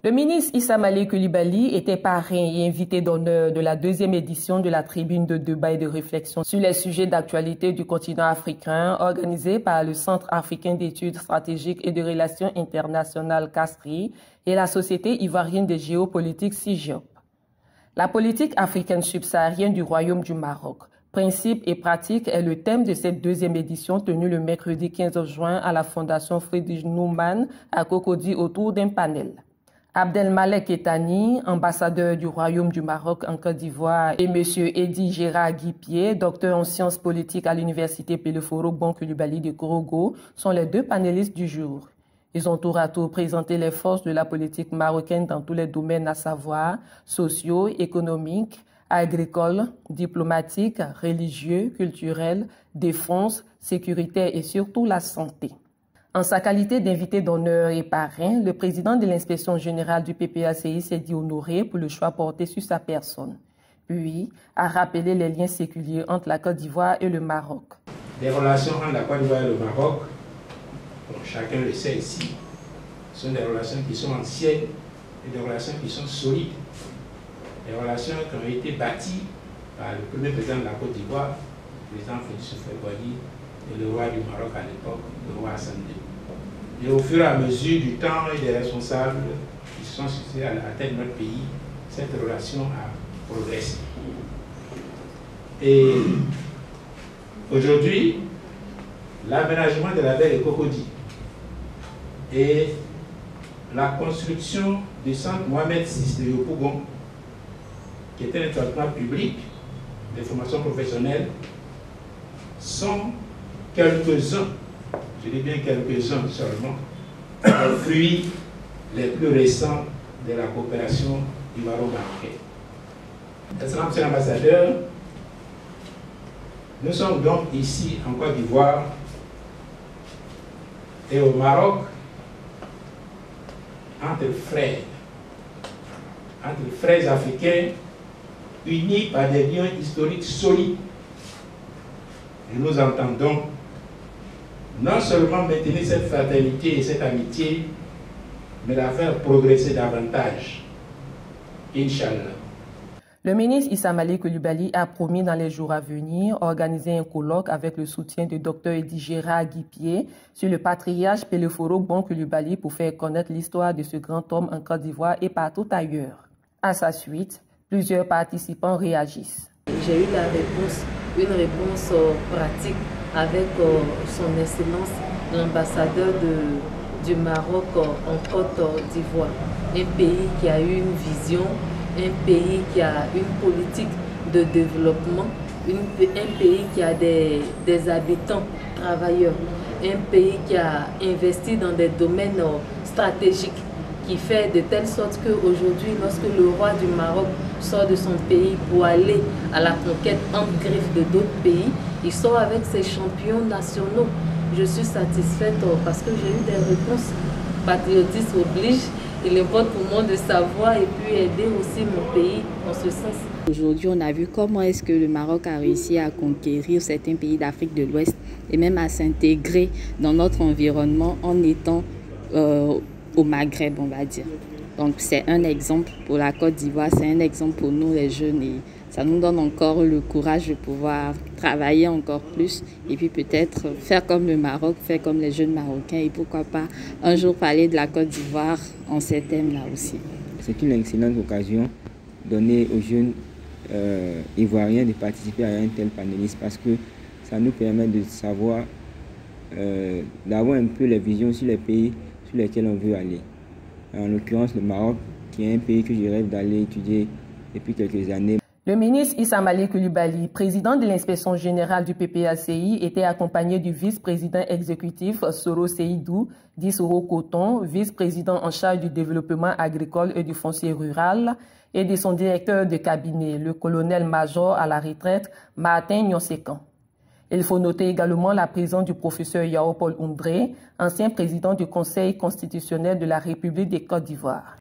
Le ministre Issa Malik Coulibaly était parrain et invité d'honneur de la deuxième édition de la tribune de débat et de réflexion sur les sujets d'actualité du continent africain organisée par le Centre africain d'études stratégiques et de relations internationales CASRI et la Société ivoirienne de géopolitique CIGEOP. La politique africaine subsaharienne du Royaume du Maroc, principes et pratiques est le thème de cette deuxième édition tenue le mercredi 15 juin à la Fondation Friedrich Naumann à Cocody autour d'un panel. Abdelmalek Etani, ambassadeur du Royaume du Maroc en Côte d'Ivoire, et M. Eddy Gérard Guipier, docteur en sciences politiques à l'université Peleforo Bon Coulibaly de Korogo, sont les deux panélistes du jour. Ils ont tour à tour présenté les forces de la politique marocaine dans tous les domaines, à savoir sociaux, économiques, agricoles, diplomatiques, religieux, culturels, défense, sécuritaire et surtout la santé. En sa qualité d'invité d'honneur et parrain, le président de l'inspection générale du PPACI s'est dit honoré pour le choix porté sur sa personne. Puis, a rappelé les liens séculiers entre la Côte d'Ivoire et le Maroc. Les relations entre la Côte d'Ivoire et le Maroc, chacun le sait ici, sont des relations qui sont anciennes et des relations qui sont solides. Des relations qui ont été bâties par le premier président de la Côte d'Ivoire, le président Félix Houphouët-Boigny, et le roi du Maroc à l'époque, le roi Hassan II. Et au fur et à mesure du temps et des responsables qui se sont succédés à la tête de notre pays, cette relation a progressé. Et aujourd'hui, l'aménagement de la baie de Cocody et la construction du centre Mohamed VI de Yopougon, qui est un établissement public de formation professionnelle, sont quelques-uns, je dis bien quelques-uns seulement, les fruits les plus récents de la coopération ivoiro-marocaine. Excellent Monsieur l'ambassadeur, nous sommes donc ici en Côte d'Ivoire et au Maroc entre frères africains unis par des liens historiques solides. Et nous entendons non seulement maintenir cette fraternité et cette amitié, mais la faire progresser davantage. Inch'Allah. Le ministre Issa Malik Coulibaly a promis dans les jours à venir organiser un colloque avec le soutien du Dr Eddy Gérard Guipier sur le patriarche Peleforo Bon Coulibaly pour faire connaître l'histoire de ce grand homme en Côte d'Ivoire et partout ailleurs. À sa suite, plusieurs participants réagissent. J'ai eu une réponse pratique avec son Excellence l'ambassadeur du Maroc en Côte d'Ivoire. Un pays qui a eu une vision, un pays qui a une politique de développement, un pays qui a des habitants travailleurs, un pays qui a investi dans des domaines stratégiques, qui fait de telle sorte qu'aujourd'hui, lorsque le roi du Maroc sort de son pays pour aller à la conquête en griffe de d'autres pays, il sort avec ses champions nationaux. Je suis satisfaite parce que j'ai eu des réponses. Patriotisme oblige. Il importe pour moi de savoir et puis aider aussi mon pays en ce sens. Aujourd'hui, on a vu comment est-ce que le Maroc a réussi à conquérir certains pays d'Afrique de l'Ouest et même à s'intégrer dans notre environnement en étant au Maghreb, on va dire. Donc c'est un exemple pour la Côte d'Ivoire, c'est un exemple pour nous les jeunes et ça nous donne encore le courage de pouvoir travailler encore plus et puis peut-être faire comme le Maroc, faire comme les jeunes Marocains et pourquoi pas un jour parler de la Côte d'Ivoire en ces thèmes-là aussi. C'est une excellente occasion donnée aux jeunes Ivoiriens de participer à un tel panélisme parce que ça nous permet de savoir, d'avoir un peu les visions sur les pays sur lesquels on veut aller. En l'occurrence, le Maroc, qui est un pays que je rêve d'aller étudier depuis quelques années. Le ministre Issa Malik Coulibaly, président de l'inspection générale du PPACI, était accompagné du vice-président exécutif Soro Seydou, dit Soro Coton, vice-président en charge du développement agricole et du foncier rural, et de son directeur de cabinet, le colonel-major à la retraite, Martin Nyonsekan. Il faut noter également la présence du professeur Yao Paul Oundré, ancien président du Conseil constitutionnel de la République de Côte d'Ivoire.